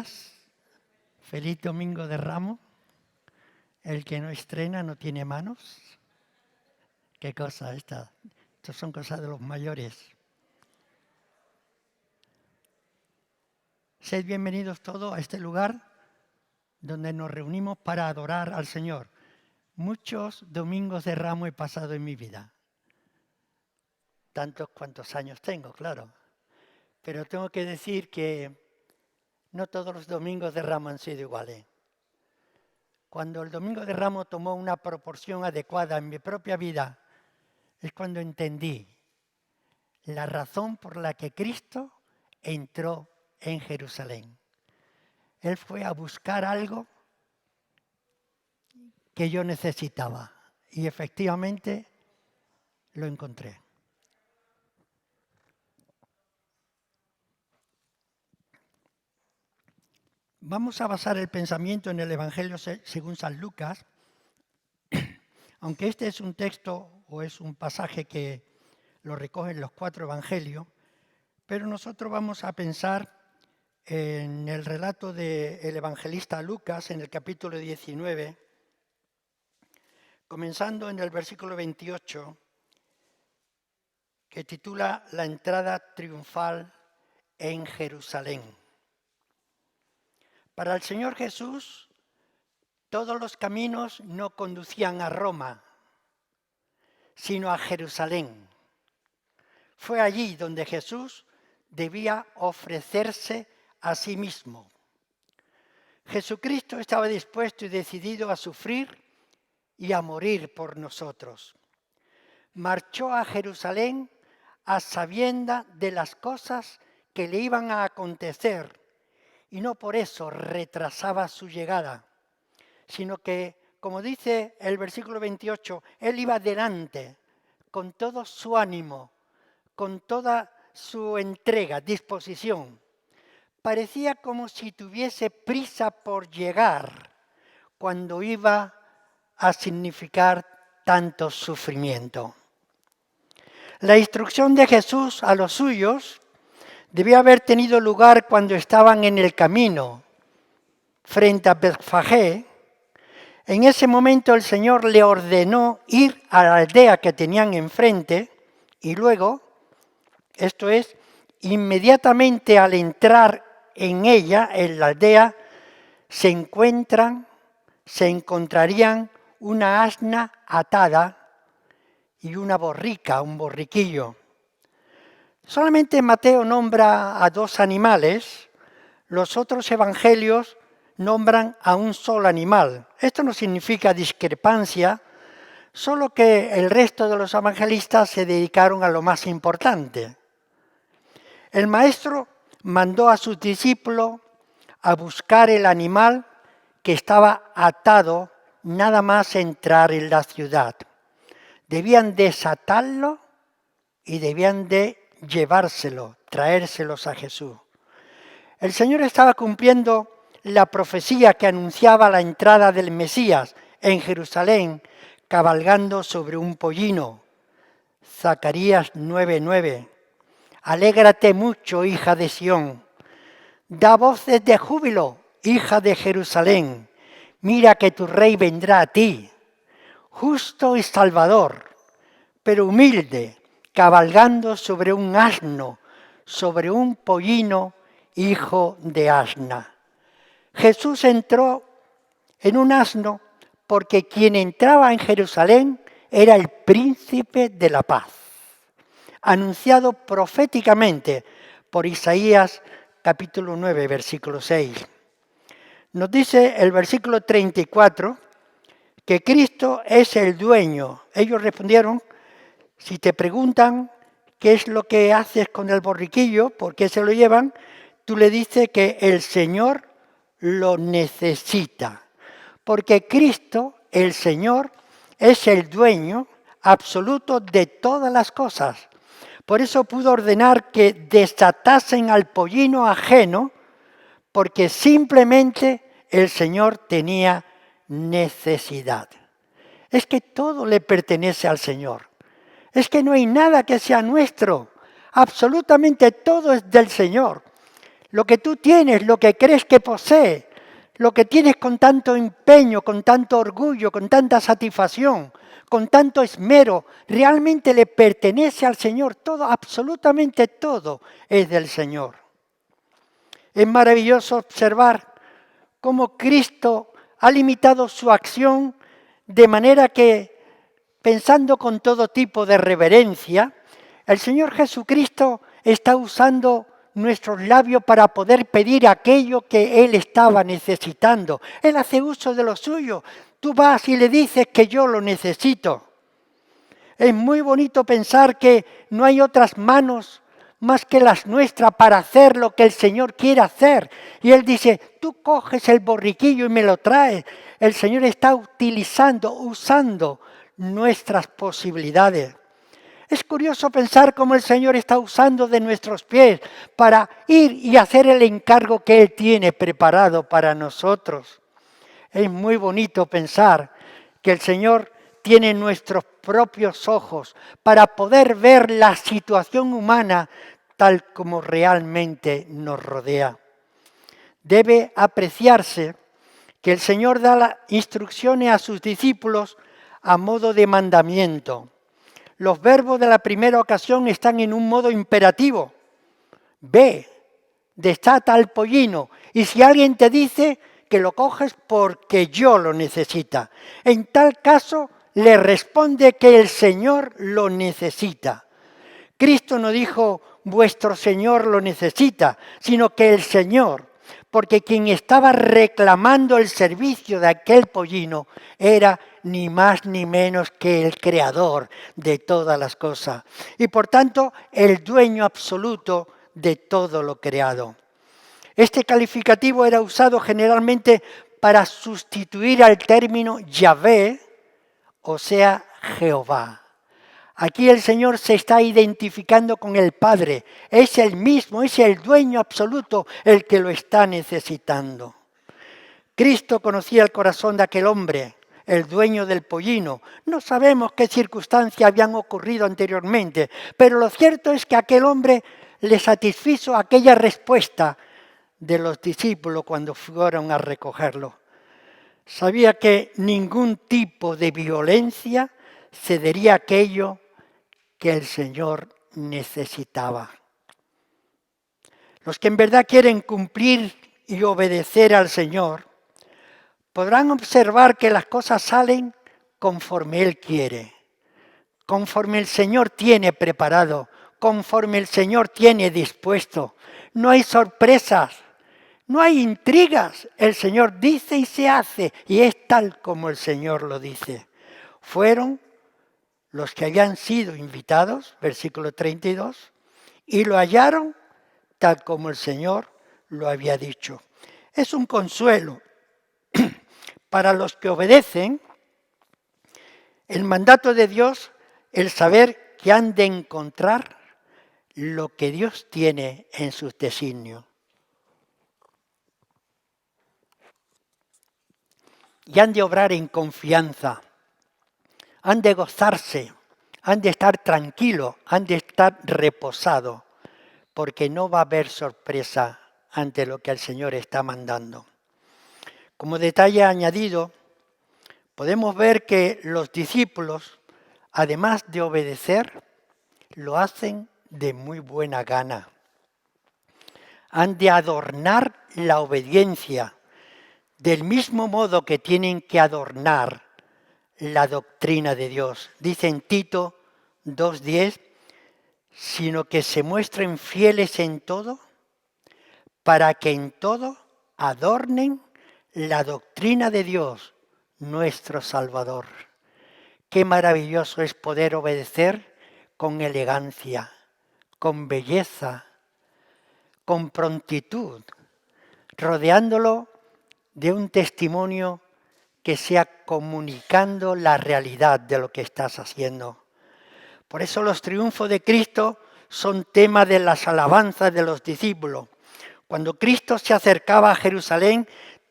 días, feliz Domingo de Ramos. El que no estrena no tiene manos. ¿Qué cosa esta? Estas son cosas de los mayores. Sed bienvenidos todos a este lugar donde nos reunimos para adorar al Señor. Muchos domingos de Ramos he pasado en mi vida. Tantos cuantos años tengo, claro. Pero tengo que decir que no todos los domingos de Ramos han sido iguales. Cuando el Domingo de Ramos tomó una proporción adecuada en mi propia vida, es cuando entendí la razón por la que Cristo entró en Jerusalén. Él fue a buscar algo que yo necesitaba y efectivamente lo encontré. Vamos a basar el pensamiento en el Evangelio según San Lucas, aunque este es un texto o es un pasaje que lo recogen los 4 evangelios, pero nosotros vamos a pensar en el relato del evangelista Lucas en el capítulo 19, comenzando en el versículo 28, que titula La entrada triunfal en Jerusalén. Para el Señor Jesús, todos los caminos no conducían a Roma, sino a Jerusalén. Fue allí donde Jesús debía ofrecerse a sí mismo. Jesucristo estaba dispuesto y decidido a sufrir y a morir por nosotros. Marchó a Jerusalén a sabiendas de las cosas que le iban a acontecer y no por eso retrasaba su llegada, sino que, como dice el versículo 28, Él iba delante con todo su ánimo, con toda su entrega, disposición. Parecía como si tuviese prisa por llegar cuando iba a significar tanto sufrimiento. La instrucción de Jesús a los suyos debió haber tenido lugar cuando estaban en el camino frente a Betfagé. En ese momento el Señor le ordenó ir a la aldea que tenían enfrente y luego, esto es, inmediatamente al entrar en ella, en la aldea, se encontrarían una asna atada y una borrica, un borriquillo. Solamente Mateo nombra a 2 animales, los otros evangelios nombran a un solo animal. Esto no significa discrepancia, solo que el resto de los evangelistas se dedicaron a lo más importante. El maestro mandó a sus discípulos a buscar el animal que estaba atado nada más entrar en la ciudad. Debían desatarlo y debían de llevárselo, traérselos a Jesús. El Señor estaba cumpliendo la profecía que anunciaba la entrada del Mesías en Jerusalén, cabalgando sobre un pollino. Zacarías 9:9. Alégrate mucho, hija de Sión. Da voces de júbilo, hija de Jerusalén. Mira que tu rey vendrá a ti, justo y salvador, pero humilde, cabalgando sobre un asno, sobre un pollino, hijo de asna. Jesús entró en un asno porque quien entraba en Jerusalén era el príncipe de la paz, anunciado proféticamente por Isaías capítulo 9, versículo 6. Nos dice el versículo 34 que Cristo es el dueño. Ellos respondieron, si te preguntan qué es lo que haces con el borriquillo, por qué se lo llevan, tú le dices que el Señor lo necesita. Porque Cristo, el Señor, es el dueño absoluto de todas las cosas. Por eso pudo ordenar que desatasen al pollino ajeno, porque simplemente el Señor tenía necesidad. Es que todo le pertenece al Señor. Es que no hay nada que sea nuestro. Absolutamente todo es del Señor. lo que tú tienes, lo que crees que posees, lo que tienes con tanto empeño, con tanto orgullo, con tanta satisfacción, con tanto esmero, realmente le pertenece al Señor. Todo, absolutamente todo es del Señor. Es maravilloso observar cómo Cristo ha limitado su acción de manera que, pensando con todo tipo de reverencia, el Señor Jesucristo está usando nuestros labios para poder pedir aquello que Él estaba necesitando. Él hace uso de lo suyo. Tú vas y le dices que yo lo necesito. Es muy bonito pensar que no hay otras manos más que las nuestras para hacer lo que el Señor quiere hacer. Y Él dice, tú coges el borriquillo y me lo traes. El Señor está usando nuestras posibilidades. Es curioso pensar cómo el Señor está usando de nuestros pies para ir y hacer el encargo que Él tiene preparado para nosotros. Es muy bonito pensar que el Señor tiene nuestros propios ojos para poder ver la situación humana tal como realmente nos rodea. Debe apreciarse que el Señor da las instrucciones a sus discípulos a modo de mandamiento. Los verbos de la primera ocasión están en un modo imperativo. Ve, desata al pollino. Y si alguien te dice que lo coges porque yo lo necesita, en tal caso le responde que el Señor lo necesita. Cristo no dijo, vuestro Señor lo necesita, sino que el Señor, porque quien estaba reclamando el servicio de aquel pollino era ni más ni menos que el creador de todas las cosas. Y por tanto, el dueño absoluto de todo lo creado. Este calificativo era usado generalmente para sustituir al término Yahvé, o sea, Jehová. Aquí el Señor se está identificando con el Padre. Es el mismo, es el dueño absoluto el que lo está necesitando. Cristo conocía el corazón de aquel hombre, el dueño del pollino. No sabemos qué circunstancias habían ocurrido anteriormente, pero lo cierto es que aquel hombre le satisfizo aquella respuesta de los discípulos cuando fueron a recogerlo. Sabía que ningún tipo de violencia cedería aquello que el Señor necesitaba. Los que en verdad quieren cumplir y obedecer al Señor podrán observar que las cosas salen conforme Él quiere, conforme el Señor tiene preparado, conforme el Señor tiene dispuesto. No hay sorpresas, no hay intrigas. El Señor dice y se hace, y es tal como el Señor lo dice. Fueron los que habían sido invitados, versículo 32, y lo hallaron tal como el Señor lo había dicho. Es un consuelo para los que obedecen el mandato de Dios, el saber que han de encontrar lo que Dios tiene en sus designios. Y han de obrar en confianza, han de gozarse, han de estar tranquilos, han de estar reposados, porque no va a haber sorpresa ante lo que el Señor está mandando. Como detalle añadido, podemos ver que los discípulos, además de obedecer, lo hacen de muy buena gana. Han de adornar la obediencia, del mismo modo que tienen que adornar la doctrina de Dios. Dice en Tito 2:10, sino que se muestren fieles en todo, para que en todo adornen la doctrina de Dios, nuestro Salvador. Qué maravilloso es poder obedecer con elegancia, con belleza, con prontitud, rodeándolo de un testimonio que sea comunicando la realidad de lo que estás haciendo. Por eso los triunfos de Cristo son tema de las alabanzas de los discípulos. Cuando Cristo se acercaba a Jerusalén,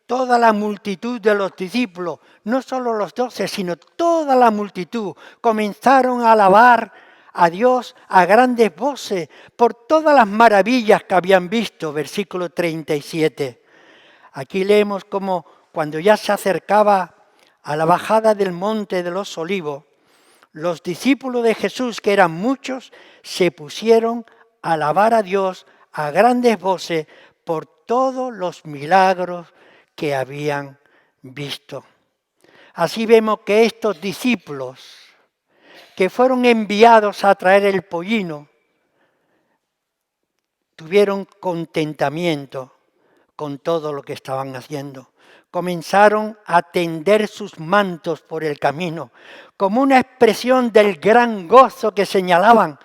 toda la multitud de los discípulos, no solo los 12, sino toda la multitud, comenzaron a alabar a Dios a grandes voces por todas las maravillas que habían visto, versículo 37. Aquí leemos como cuando ya se acercaba a la bajada del monte de los Olivos, los discípulos de Jesús, que eran muchos, se pusieron a alabar a Dios a grandes voces por todos los milagros que habían visto. Así vemos que estos discípulos que fueron enviados a traer el pollino tuvieron contentamiento con todo lo que estaban haciendo. Comenzaron a tender sus mantos por el camino, como una expresión del gran gozo que señalaban.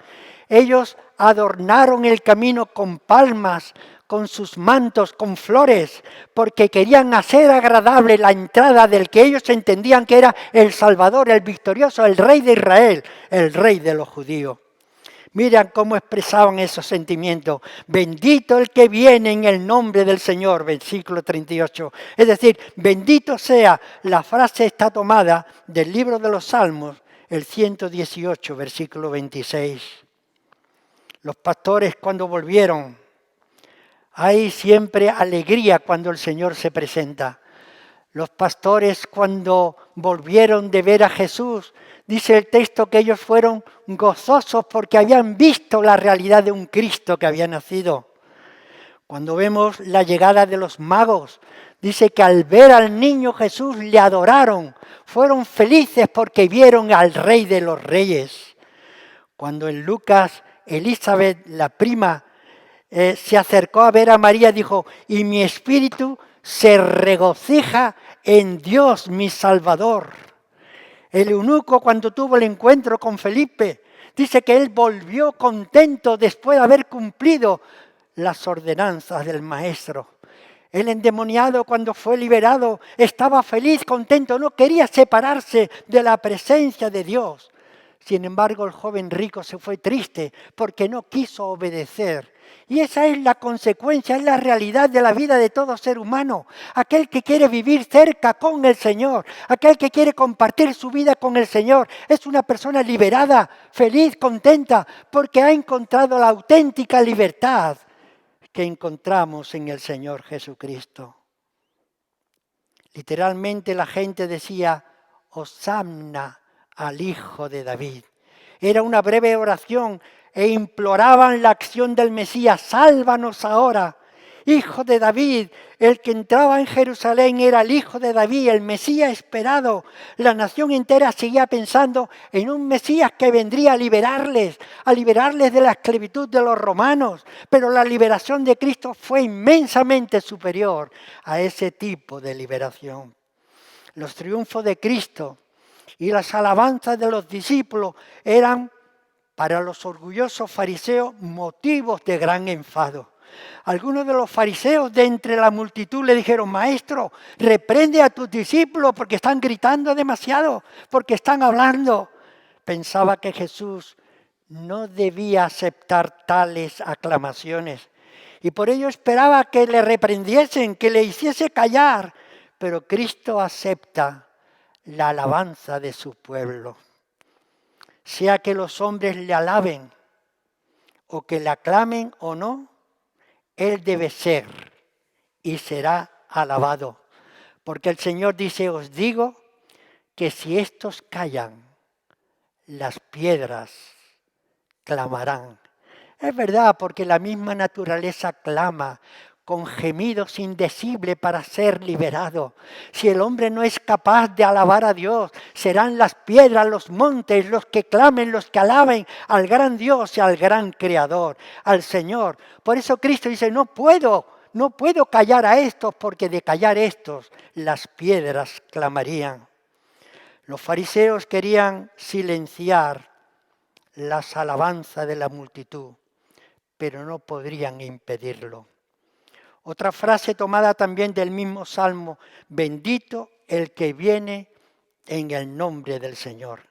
Ellos adornaron el camino con palmas, con sus mantos, con flores, porque querían hacer agradable la entrada del que ellos entendían que era el Salvador, el victorioso, el Rey de Israel, el Rey de los judíos. Miren cómo expresaban esos sentimientos. Bendito el que viene en el nombre del Señor, versículo 38. Es decir, bendito sea, la frase está tomada del libro de los Salmos, el 118, versículo 26. Los pastores cuando volvieron, hay siempre alegría cuando el Señor se presenta. Los pastores cuando volvieron de ver a Jesús, dice el texto que ellos fueron gozosos porque habían visto la realidad de un Cristo que había nacido. Cuando vemos la llegada de los magos, dice que al ver al niño Jesús le adoraron, fueron felices porque vieron al Rey de los Reyes. Cuando en Lucas, Elizabeth, la prima, se acercó a ver a María, dijo, y mi espíritu se regocija en Dios mi Salvador. El eunuco cuando tuvo el encuentro con Felipe, dice que él volvió contento después de haber cumplido las ordenanzas del maestro. El endemoniado cuando fue liberado estaba feliz, contento, no quería separarse de la presencia de Dios. Sin embargo, el joven rico se fue triste porque no quiso obedecer. Y esa es la consecuencia, es la realidad de la vida de todo ser humano. Aquel que quiere vivir cerca con el Señor, aquel que quiere compartir su vida con el Señor, es una persona liberada, feliz, contenta, porque ha encontrado la auténtica libertad que encontramos en el Señor Jesucristo. Literalmente la gente decía, Hosanna al Hijo de David. Era una breve oración e imploraban la acción del Mesías, sálvanos ahora. Hijo de David, el que entraba en Jerusalén era el Hijo de David, el Mesías esperado. La nación entera seguía pensando en un Mesías que vendría a liberarles de la esclavitud de los romanos. Pero la liberación de Cristo fue inmensamente superior a ese tipo de liberación. Los triunfos de Cristo y las alabanzas de los discípulos eran para los orgullosos fariseos motivos de gran enfado. Algunos de los fariseos de entre la multitud le dijeron, Maestro, reprende a tus discípulos porque están gritando demasiado, porque están hablando. Pensaba que Jesús no debía aceptar tales aclamaciones y por ello esperaba que le reprendiesen, que le hiciese callar, pero Cristo acepta la alabanza de su pueblo. Sea que los hombres le alaben o que le aclamen o no, Él debe ser y será alabado. Porque el Señor dice, os digo que si estos callan, las piedras clamarán. Es verdad, porque la misma naturaleza clama con gemidos indecibles para ser liberado. Si el hombre no es capaz de alabar a Dios, serán las piedras, los montes, los que clamen, los que alaben al gran Dios y al gran Creador, al Señor. Por eso Cristo dice, no puedo callar a estos, porque de callar estos, las piedras clamarían. Los fariseos querían silenciar las alabanzas de la multitud, pero no podrían impedirlo. Otra frase tomada también del mismo Salmo, bendito el que viene en el nombre del Señor.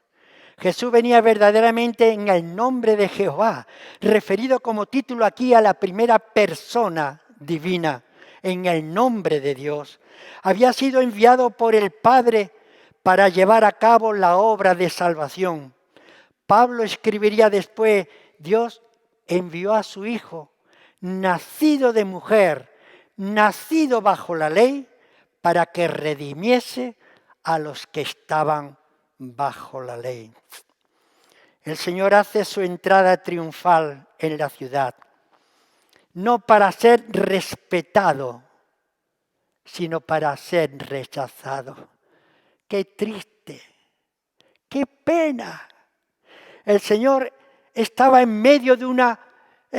Jesús venía verdaderamente en el nombre de Jehová, referido como título aquí a la primera persona divina, en el nombre de Dios. Había sido enviado por el Padre para llevar a cabo la obra de salvación. Pablo escribiría después, Dios envió a su Hijo, nacido de mujer, nacido bajo la ley, para que redimiese a los que estaban bajo la ley. El Señor hace su entrada triunfal en la ciudad, no para ser respetado, sino para ser rechazado. ¡Qué triste! ¡Qué pena! El Señor estaba en medio de una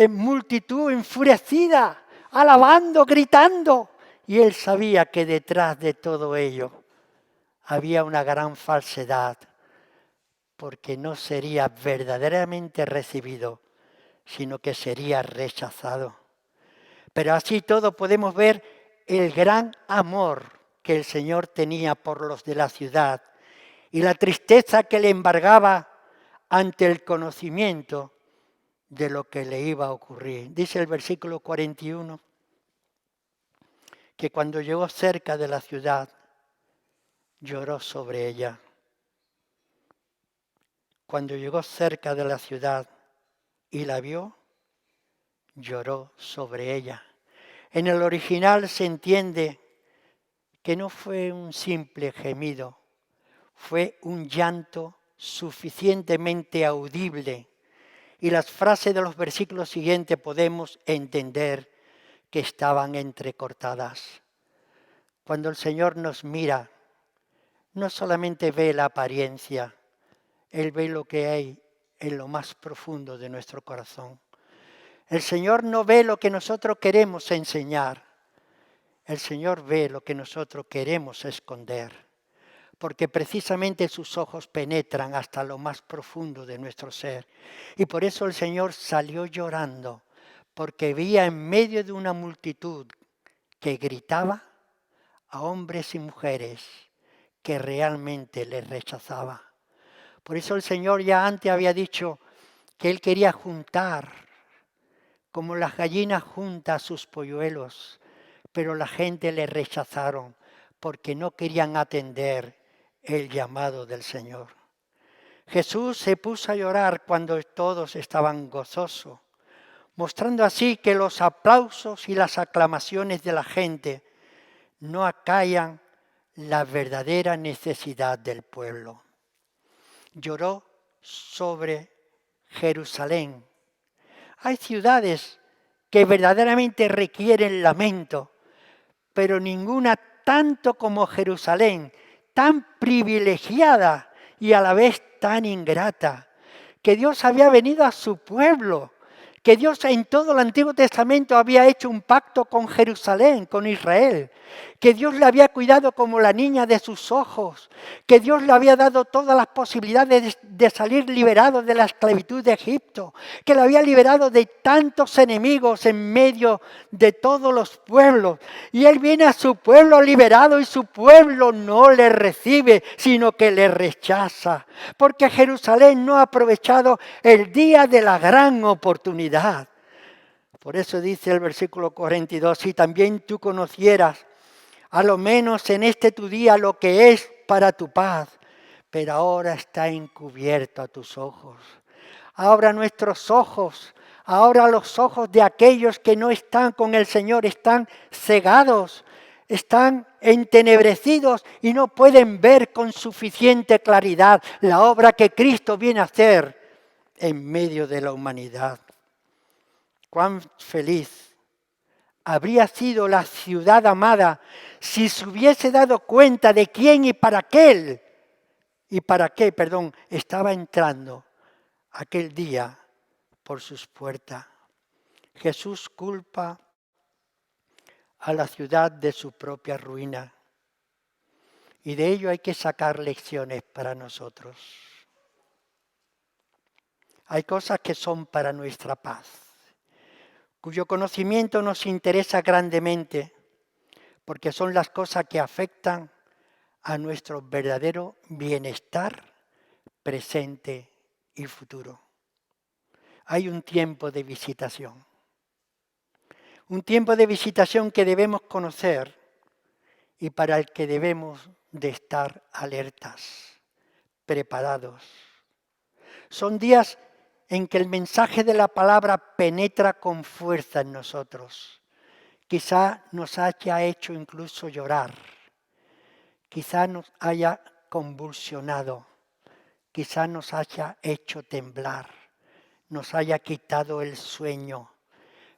multitud enfurecida, alabando, gritando, y Él sabía que detrás de todo ello había una gran falsedad, porque no sería verdaderamente recibido, sino que sería rechazado. Pero así todo podemos ver el gran amor que el Señor tenía por los de la ciudad y la tristeza que le embargaba ante el conocimiento de lo que le iba a ocurrir. Dice el versículo 41 que cuando llegó cerca de la ciudad, lloró sobre ella. Cuando llegó cerca de la ciudad y la vio, lloró sobre ella. En el original se entiende que no fue un simple gemido, fue un llanto suficientemente audible. Y las frases de los versículos siguientes podemos entender que estaban entrecortadas. Cuando el Señor nos mira, no solamente ve la apariencia, Él ve lo que hay en lo más profundo de nuestro corazón. El Señor no ve lo que nosotros queremos enseñar. El Señor ve lo que nosotros queremos esconder, porque precisamente sus ojos penetran hasta lo más profundo de nuestro ser. Y por eso el Señor salió llorando, porque veía en medio de una multitud que gritaba a hombres y mujeres que realmente le rechazaba. Por eso el Señor ya antes había dicho que Él quería juntar, como las gallinas juntan sus polluelos, pero la gente le rechazaron porque no querían atender el llamado del Señor. Jesús se puso a llorar cuando todos estaban gozosos, mostrando así que los aplausos y las aclamaciones de la gente no acallan la verdadera necesidad del pueblo. Lloró sobre Jerusalén. Hay ciudades que verdaderamente requieren lamento, pero ninguna tanto como Jerusalén, tan privilegiada y a la vez tan ingrata, que Dios había venido a su pueblo, que Dios en todo el Antiguo Testamento había hecho un pacto con Jerusalén, con Israel, que Dios le había cuidado como la niña de sus ojos, que Dios le había dado todas las posibilidades de salir liberado de la esclavitud de Egipto, que le había liberado de tantos enemigos en medio de todos los pueblos. Y Él viene a su pueblo liberado y su pueblo no le recibe, sino que le rechaza, porque Jerusalén no ha aprovechado el día de la gran oportunidad. Por eso dice el versículo 42, si también tú conocieras, a lo menos en este tu día, lo que es para tu paz, pero ahora está encubierto a tus ojos. Ahora nuestros ojos, ahora los ojos de aquellos que no están con el Señor están cegados, están entenebrecidos y no pueden ver con suficiente claridad la obra que Cristo viene a hacer en medio de la humanidad. Cuán feliz habría sido la ciudad amada si se hubiese dado cuenta de quién y para qué estaba entrando aquel día por sus puertas. Jesús culpa a la ciudad de su propia ruina. Y de ello hay que sacar lecciones para nosotros. Hay cosas que son para nuestra paz, cuyo conocimiento nos interesa grandemente, porque son las cosas que afectan a nuestro verdadero bienestar presente y futuro. Hay un tiempo de visitación. Un tiempo de visitación que debemos conocer y para el que debemos de estar alertas, preparados. Son días en que el mensaje de la palabra penetra con fuerza en nosotros. Quizá nos haya hecho incluso llorar. Quizá nos haya convulsionado. Quizá nos haya hecho temblar. Nos haya quitado el sueño.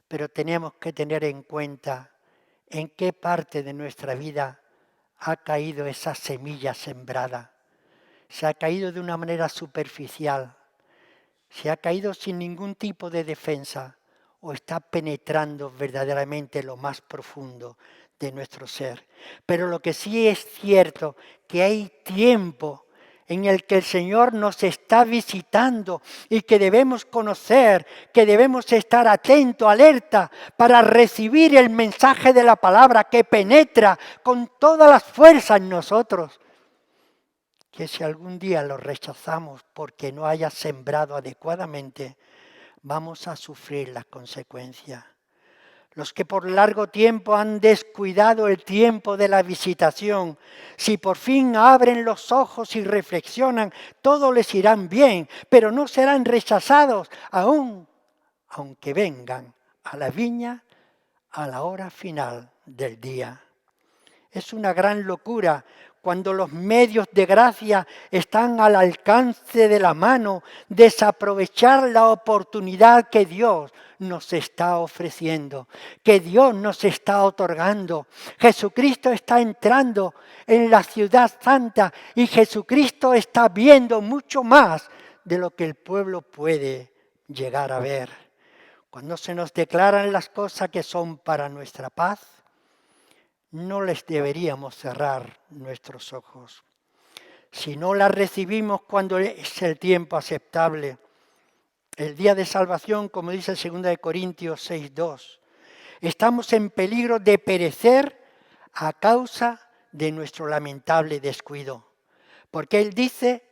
Pero tenemos que tener en cuenta en qué parte de nuestra vida ha caído esa semilla sembrada. Se ha caído de una manera superficial, se ha caído sin ningún tipo de defensa o está penetrando verdaderamente lo más profundo de nuestro ser. Pero lo que sí es cierto, que hay tiempo en el que el Señor nos está visitando y que debemos conocer, que debemos estar atentos, alerta, para recibir el mensaje de la palabra que penetra con todas las fuerzas en nosotros. Que si algún día lo rechazamos porque no haya sembrado adecuadamente, vamos a sufrir las consecuencias. Los que por largo tiempo han descuidado el tiempo de la visitación, si por fin abren los ojos y reflexionan, todo les irá bien, pero no serán rechazados aunque vengan a la viña a la hora final del día. Es una gran locura cuando los medios de gracia están al alcance de la mano, desaprovechar la oportunidad que Dios nos está ofreciendo, que Dios nos está otorgando. Jesucristo está entrando en la ciudad santa y Jesucristo está viendo mucho más de lo que el pueblo puede llegar a ver. Cuando se nos declaran las cosas que son para nuestra paz, no les deberíamos cerrar nuestros ojos. Si no las recibimos cuando es el tiempo aceptable, el día de salvación, como dice 2 Corintios 6:2, estamos en peligro de perecer a causa de nuestro lamentable descuido. Porque Él dice,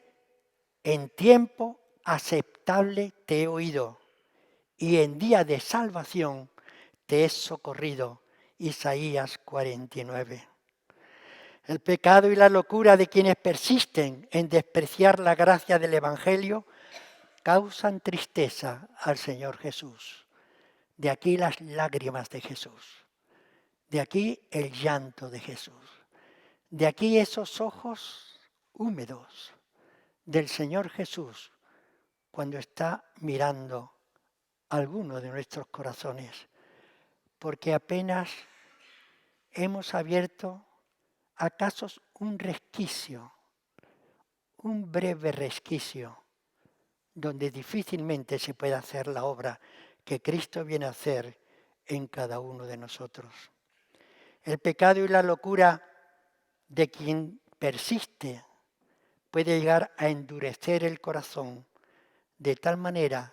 en tiempo aceptable te he oído y en día de salvación te he socorrido. Isaías 49. El pecado y la locura de quienes persisten en despreciar la gracia del Evangelio causan tristeza al Señor Jesús. De aquí las lágrimas de Jesús. De aquí el llanto de Jesús. De aquí esos ojos húmedos del Señor Jesús cuando está mirando alguno de nuestros corazones. Porque apenas hemos abierto acaso un resquicio, un breve resquicio, donde difícilmente se puede hacer la obra que Cristo viene a hacer en cada uno de nosotros. El pecado y la locura de quien persiste puede llegar a endurecer el corazón de tal manera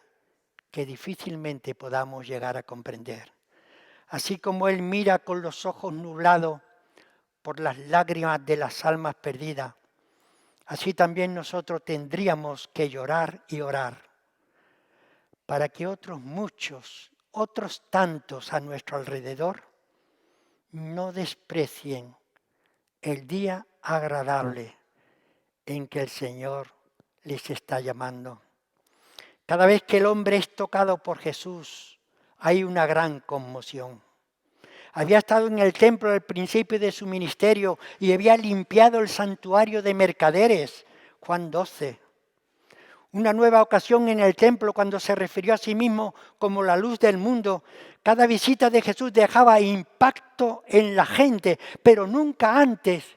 que difícilmente podamos llegar a comprender. Así como Él mira con los ojos nublados por las lágrimas de las almas perdidas, así también nosotros tendríamos que llorar y orar para que otros muchos, otros tantos a nuestro alrededor, no desprecien el día agradable en que el Señor les está llamando. Cada vez que el hombre es tocado por Jesús, hay una gran conmoción. Había estado en el templo al principio de su ministerio y había limpiado el santuario de mercaderes. Juan 12. Una nueva ocasión en el templo cuando se refirió a sí mismo como la luz del mundo. Cada visita de Jesús dejaba impacto en la gente, pero nunca antes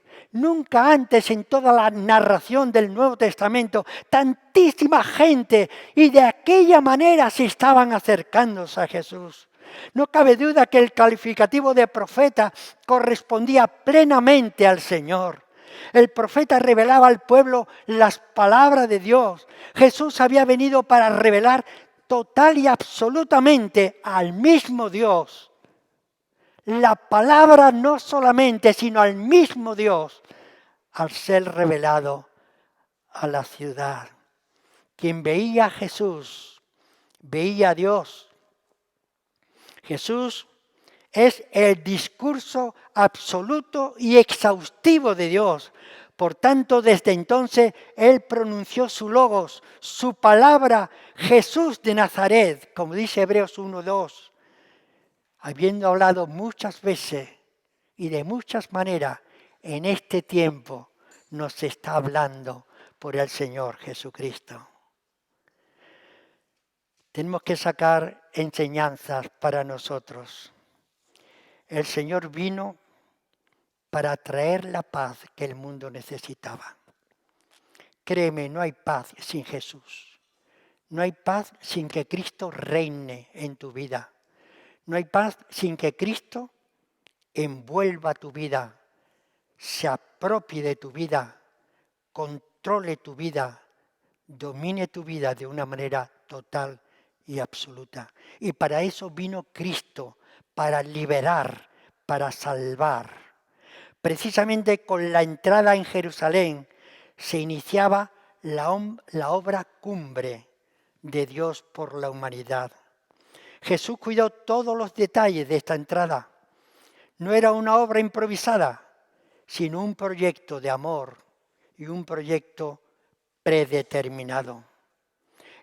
en toda la narración del Nuevo Testamento, tantísima gente y de aquella manera se estaban acercándose a Jesús. No cabe duda que el calificativo de profeta correspondía plenamente al Señor. El profeta revelaba al pueblo las palabras de Dios. Jesús había venido para revelar total y absolutamente al mismo Dios. La palabra no solamente, sino al mismo Dios, al ser revelado a la ciudad. Quien veía a Jesús, veía a Dios. Jesús es el discurso absoluto y exhaustivo de Dios. Por tanto, desde entonces, Él pronunció su logos, su palabra, Jesús de Nazaret, como dice Hebreos 1:2, habiendo hablado muchas veces y de muchas maneras, en este tiempo nos está hablando por el Señor Jesucristo. Tenemos que sacar enseñanzas para nosotros. El Señor vino para traer la paz que el mundo necesitaba. Créeme, no hay paz sin Jesús. No hay paz sin que Cristo reine en tu vida. No hay paz sin que Cristo envuelva tu vida, se apropie de tu vida, controle tu vida, domine tu vida de una manera total y absoluta. Y para eso vino Cristo, para liberar, para salvar. Precisamente con la entrada en Jerusalén se iniciaba la obra cumbre de Dios por la humanidad. Jesús cuidó todos los detalles de esta entrada. No era una obra improvisada, sino un proyecto de amor y un proyecto predeterminado.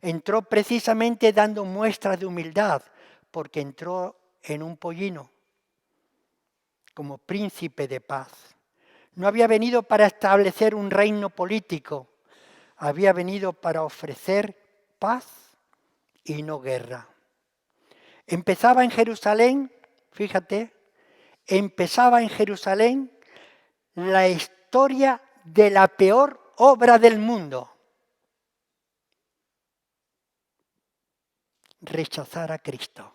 Entró precisamente dando muestras de humildad, porque entró en un pollino como príncipe de paz. No había venido para establecer un reino político, había venido para ofrecer paz y no guerra. Empezaba en Jerusalén, fíjate, empezaba en Jerusalén la historia de la peor obra del mundo. Rechazar a Cristo.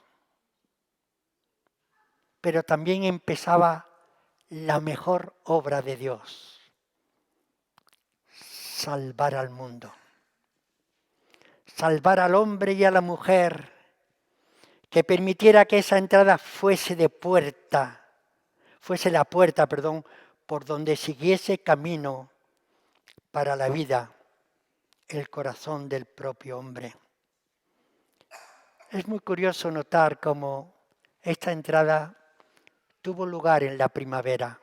Pero también empezaba la mejor obra de Dios. Salvar al mundo. Salvar al hombre y a la mujer. Que permitiera que esa entrada fuese la puerta, por donde siguiese camino para la vida el corazón del propio hombre. Es muy curioso notar cómo esta entrada tuvo lugar en la primavera.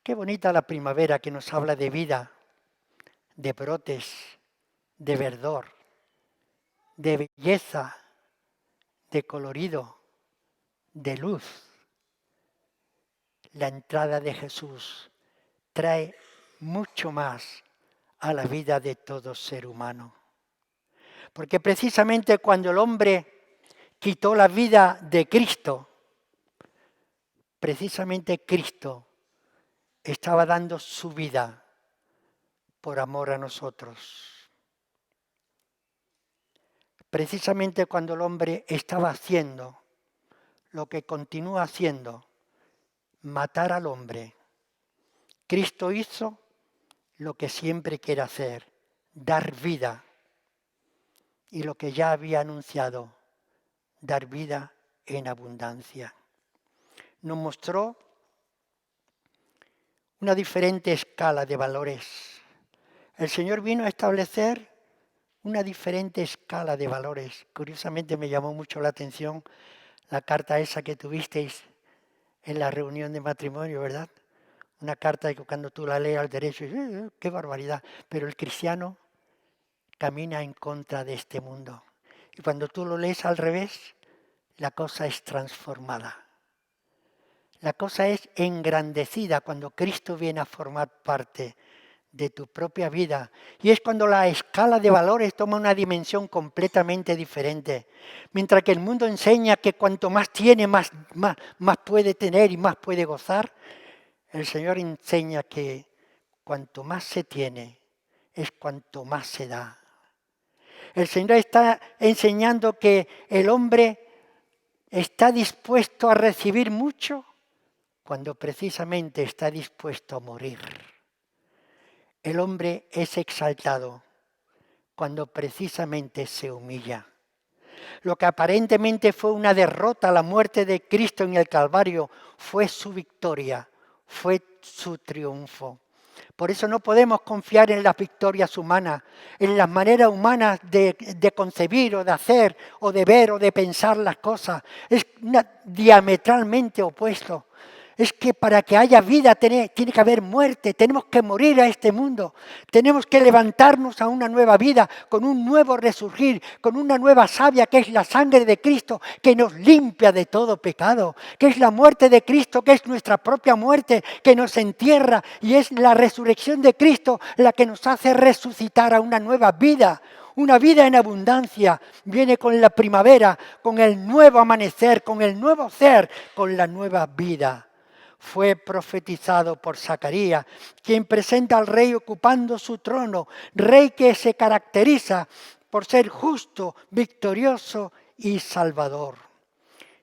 Qué bonita la primavera que nos habla de vida, de brotes, de verdor, de belleza, de colorido, de luz. La entrada de Jesús trae mucho más a la vida de todo ser humano. Porque precisamente cuando el hombre quitó la vida de Cristo, precisamente Cristo estaba dando su vida por amor a nosotros. Precisamente cuando el hombre estaba haciendo lo que continúa haciendo, matar al hombre, Cristo hizo lo que siempre quiere hacer, dar vida. Y lo que ya había anunciado, dar vida en abundancia. Nos mostró una diferente escala de valores. El Señor vino a establecer una diferente escala de valores. Curiosamente me llamó mucho la atención la carta esa que tuvisteis en la reunión de matrimonio, ¿verdad? Una carta que cuando tú la lees al derecho, ¡qué barbaridad! Pero el cristiano camina en contra de este mundo. Y cuando tú lo lees al revés, la cosa es transformada. La cosa es engrandecida cuando Cristo viene a formar parte de tu propia vida. Y es cuando la escala de valores toma una dimensión completamente diferente. Mientras que el mundo enseña que cuanto más tiene, más puede tener y más puede gozar, el Señor enseña que cuanto más se tiene, es cuanto más se da. El Señor está enseñando que el hombre está dispuesto a recibir mucho cuando precisamente está dispuesto a morir. El hombre es exaltado cuando precisamente se humilla. Lo que aparentemente fue una derrota, la muerte de Cristo en el Calvario, fue su victoria, fue su triunfo. Por eso no podemos confiar en las victorias humanas, en las maneras humanas de concebir o de hacer o de ver o de pensar las cosas. Es diametralmente opuesto. Es que para que haya vida tiene que haber muerte, tenemos que morir a este mundo, tenemos que levantarnos a una nueva vida, con un nuevo resurgir, con una nueva savia que es la sangre de Cristo, que nos limpia de todo pecado, que es la muerte de Cristo, que es nuestra propia muerte, que nos entierra, y es la resurrección de Cristo la que nos hace resucitar a una nueva vida. Una vida en abundancia viene con la primavera, con el nuevo amanecer, con el nuevo ser, con la nueva vida. Fue profetizado por Zacarías, quien presenta al rey ocupando su trono, rey que se caracteriza por ser justo, victorioso y salvador.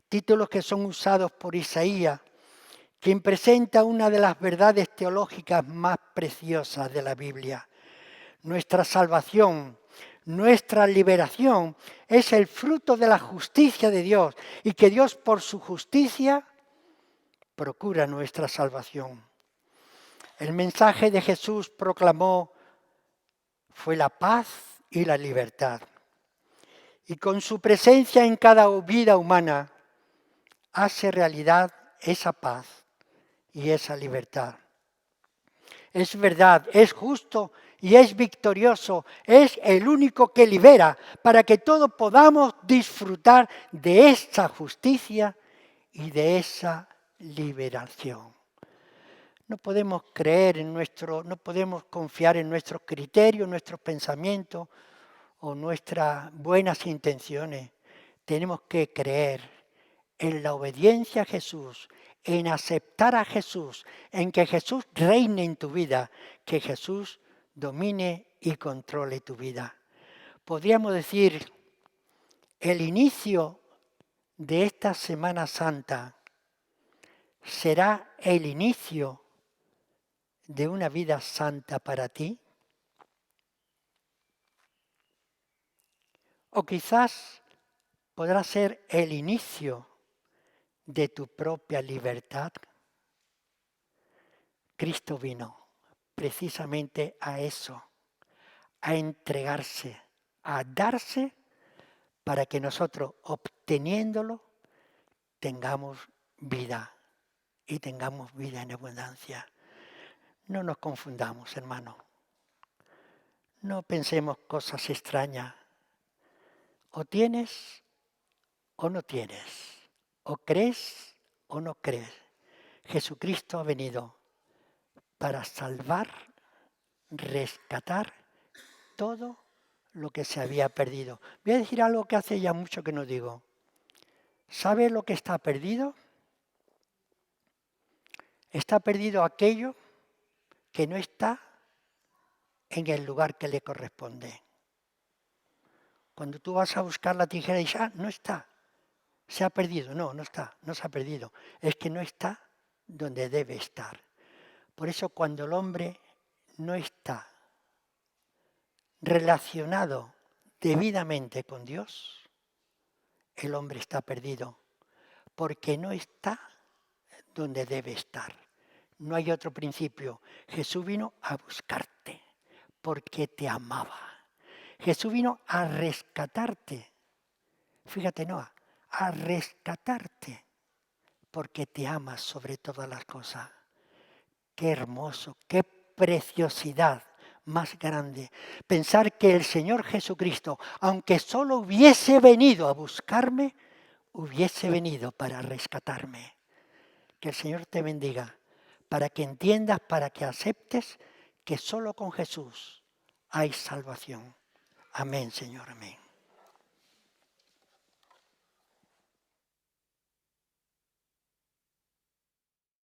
Títulos que son usados por Isaías, quien presenta una de las verdades teológicas más preciosas de la Biblia. Nuestra salvación, nuestra liberación es el fruto de la justicia de Dios y que Dios por su justicia procura nuestra salvación. El mensaje de Jesús proclamó fue la paz y la libertad. Y con su presencia en cada vida humana hace realidad esa paz y esa libertad. Es verdad, es justo y es victorioso, es el único que libera para que todos podamos disfrutar de esa justicia y de esa liberación. No podemos no podemos confiar en nuestros criterios, nuestros pensamientos o nuestras buenas intenciones. Tenemos que creer en la obediencia a Jesús, en aceptar a Jesús, en que Jesús reine en tu vida, que Jesús domine y controle tu vida. Podríamos decir, el inicio de esta Semana Santa será el inicio de una vida santa para ti. O quizás podrá ser el inicio de tu propia libertad. Cristo vino precisamente a eso, a entregarse, a darse para que nosotros, obteniéndolo, tengamos vida y tengamos vida en abundancia. No nos confundamos, hermano. No pensemos cosas extrañas. O tienes o no tienes. O crees o no crees. Jesucristo ha venido para salvar, rescatar todo lo que se había perdido. Voy a decir algo que hace ya mucho que no digo. ¿Sabe lo que está perdido? Está perdido aquello que no está en el lugar que le corresponde. Cuando tú vas a buscar la tijera y dices, no está, se ha perdido. No, no está, no se ha perdido. Es que no está donde debe estar. Por eso cuando el hombre no está relacionado debidamente con Dios, el hombre está perdido, porque no está donde debe estar. No hay otro principio. Jesús vino a buscarte, porque te amaba. Jesús vino a rescatarte. Fíjate, Noa, a rescatarte, porque te amas sobre todas las cosas. Qué hermoso, qué preciosidad más grande. Pensar que el Señor Jesucristo, aunque solo hubiese venido a buscarme, hubiese venido para rescatarme. Que el Señor te bendiga, para que entiendas, para que aceptes que solo con Jesús hay salvación. Amén, Señor, amén.